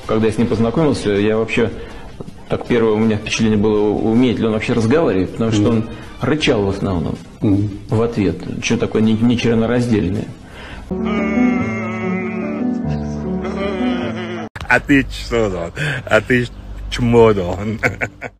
Когда я с ним познакомился, я вообще, так первое у меня впечатление было, умеет ли он вообще разговаривать, потому что он рычал в основном в ответ, что такое нечленораздельное. А ты что? А ты чмодон.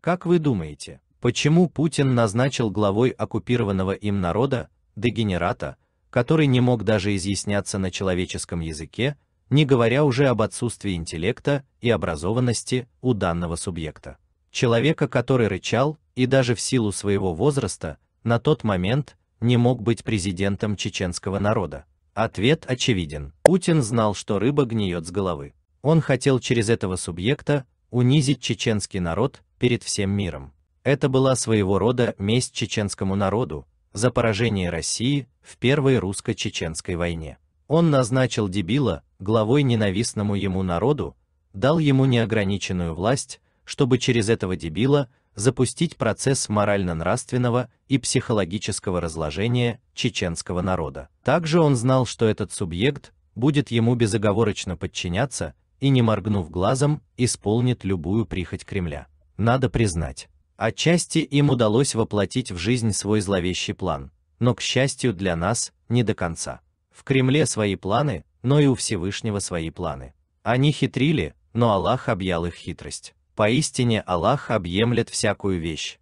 Как вы думаете, почему Путин назначил главой оккупированного им народа дегенерата, который не мог даже изъясняться на человеческом языке, не говоря уже об отсутствии интеллекта и образованности у данного субъекта? Человека, который рычал и даже в силу своего возраста на тот момент не мог быть президентом чеченского народа. Ответ очевиден. Путин знал, что рыба гниет с головы. Он хотел через этого субъекта унизить чеченский народ перед всем миром. Это была своего рода месть чеченскому народу за поражение России в Первой русско-чеченской войне. Он назначил дебила главой ненавистному ему народу, дал ему неограниченную власть, чтобы через этого дебила запустить процесс морально-нравственного и психологического разложения чеченского народа. Также он знал, что этот субъект будет ему безоговорочно подчиняться и, не моргнув глазом, исполнит любую прихоть Кремля. Надо признать, отчасти им удалось воплотить в жизнь свой зловещий план, но, к счастью для нас, не до конца. В Кремле свои планы, но и у Всевышнего свои планы. Они хитрили, но Аллах объял их хитрость. Поистине Аллах объемлет всякую вещь.